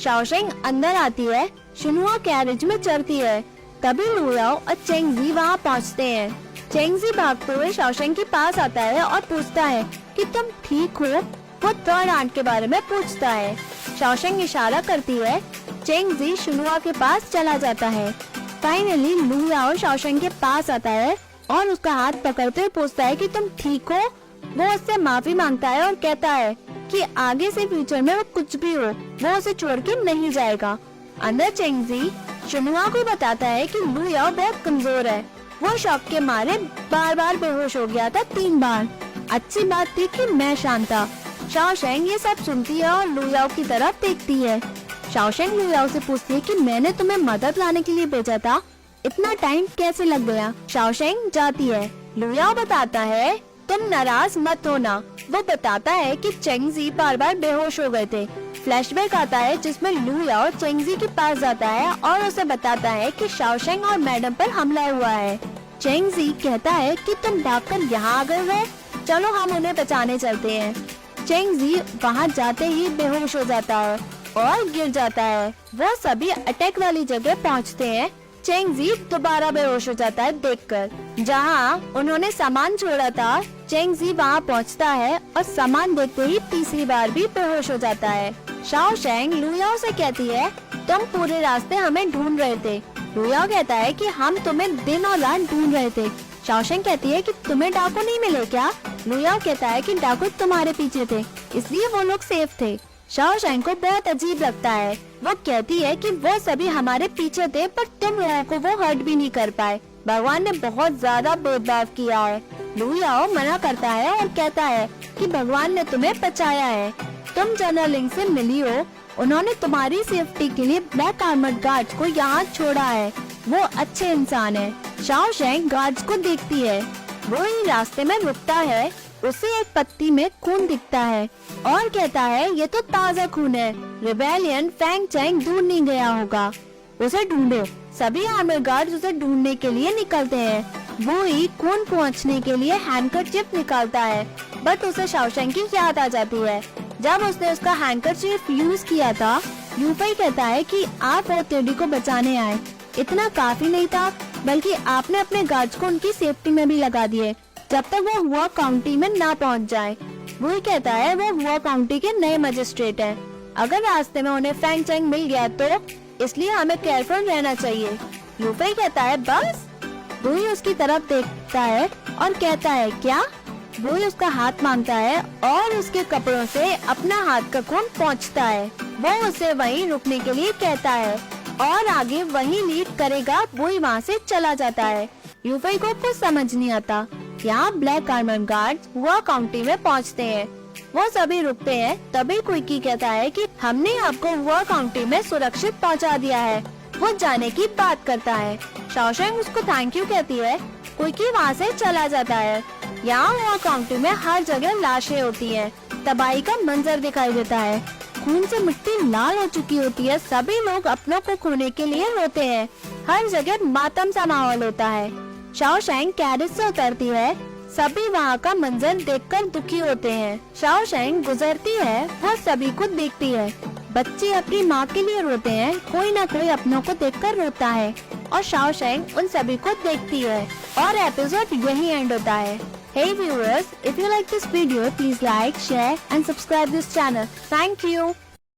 Shaosheng अंदर आती है, शिनुआ कैरेज में चढ़ती है। तभी लू याओ और चेंगजी वहाँ पहुँचते हैं। चेंगजी भागते हुए शाओशेंग के पास आता है और पूछता है कि तुम ठीक हो। वो थर्ड आंट के बारे में पूछता है। शाओशेंग इशारा करती है। चेंगजी शिनुआ के पास चला जाता है। फाइनली लू याओ शाओशेंग के पास आता है और उसका हाथ पकड़ते हुए पूछता है कि तुम ठीक हो। वो उससे माफी मांगता है और कहता है कि आगे से फ्यूचर में वो कुछ भी हो, वो उसे छोड़ के नहीं जाएगा। अंदर चेंगजी शिनुआ को बताता है कि लू याओ बहुत कमजोर है। वो शॉक के मारे बार बार बेहोश हो गया था 3 बार। अच्छी बात थी कि मैं शांत था। शाओशेंग ये सब सुनती है और लू याओ की तरफ देखती है। शाओशेंग लू याओ से पूछती है कि मैंने तुम्हें मदद लाने के लिए भेजा था, इतना टाइम कैसे लग गया। शाओशेंग जाती है। लू याओ बताता है तुम नाराज मत होना। वो बताता है कि चेंगजी बार बार बेहोश हो गए थे। फ्लैशबैक आता है जिसमें लू याओ चेंगजी के पास जाता है और उसे बताता है कि शाओशेंग और मैडम पर हमला हुआ है। चेंगजी कहता है कि तुम भागकर यहाँ आ गए हो, चलो हम उन्हें बचाने चलते हैं। चेंगजी वहाँ जाते ही बेहोश हो जाता है और गिर जाता है। वो सभी अटैक वाली जगह पहुँचते हैं। चेंगजी दोबारा बेहोश हो जाता है देखकर। जहाँ उन्होंने सामान छोड़ा था, चेंगजी वहाँ पहुँचता है और सामान देखते ही तीसरी बार भी बेहोश हो जाता है। शाओशेंग लू याओ से कहती है तुम पूरे रास्ते हमें ढूंढ रहे थे। लू याओ कहता है कि हम तुम्हें दिन और रात ढूंढ रहे थे। शाओशेंग कहती है कि तुम्हें डाकू नहीं मिले क्या। लू याओ कहता है कि डाकू तुम्हारे पीछे थे, इसलिए वो लोग सेफ थे। शाओशेंग को बहुत अजीब लगता है। वो कहती है कि वो सभी हमारे पीछे थे पर तुम लोगों को वो हर्ट भी नहीं कर पाए। भगवान ने बहुत ज्यादा भेदभाव किया है। लू याओ मना करता है और कहता है कि भगवान ने तुम्हें बचाया है। तुम जनरल लिंग से मिली हो, उन्होंने तुम्हारी सेफ्टी के लिए ब्लैक आर्मर्ड गार्ड्स को यहाँ छोड़ा है। वो अच्छे इंसान है। शाओशेंग गार्ड्स को देखती है। वो ही रास्ते में रुकता है। उसे एक पत्ती में खून दिखता है और कहता है ये तो ताज़ा खून है। रिबेलियन फैंग चैंग दूर नहीं गया होगा, उसे ढूंढो। सभी आर्मर गार्ड्स उसे ढूंढने के लिए निकलते हैं। वो ही खून पहुंचने के लिए हैंकरचीफ निकालता है, बट उसे शाओशेंग की याद आ जाती है। जब उसने उसका हैंकरचीफ यूज किया था, यूफई कहता है कि आप और तेडी को बचाने आए। इतना काफी नहीं था, बल्कि आपने अपने गार्ड्स को उनकी सेफ्टी में भी लगा दिए जब तक वो हुआ काउंटी में ना पहुंच जाए। वो ही कहता है वो हुआ काउंटी के नए मजिस्ट्रेट हैं। अगर रास्ते में उन्हें फैंग चैंग मिल गया तो इसलिए हमें केयरफुल रहना चाहिए। यूफई कहता है बस। वो ही उसकी तरफ देखता है और कहता है क्या। वो ही उसका हाथ मांगता है और उसके कपड़ों से अपना हाथ का खून पोंछता है। वो उसे वहीं रुकने के लिए कहता है और आगे वहीं लीड करेगा। वो ही वहाँ से चला जाता है। यूफई को कुछ समझ नहीं आता। यहाँ ब्लैक आर्मर गार्ड्स हुआ काउंटी में पहुँचते हैं। वो सभी रुकते हैं। तभी क्विकी कहता है कि हमने आपको हुआ काउंटी में सुरक्षित पहुँचा दिया है। वो जाने की बात करता है। शाओशेंग उसको थैंक यू कहती है। क्विकी वहाँ से चला जाता है। यहाँ हुआ काउंटी में हर जगह लाशें होती हैं। तबाही का मंजर दिखाई देता है। खून से मिट्टी लाल हो चुकी होती है। सभी लोग अपनों को खोने के लिए रोते हैं। हर जगह मातम सा माहौल होता है। शाओशेंग कैरेज से उतरती है। सभी वहाँ का मंजर देखकर दुखी होते हैं। शाओशेंग गुजरती है, वो सभी को देखती है। बच्चे अपनी माँ के लिए रोते हैं, कोई न कोई अपनों को देखकर रोता है और शाओशेंग उन सभी को देखती है और एपिसोड यही एंड होता है। Hey viewers, if you like this video, please like, share and subscribe this channel. Thank you.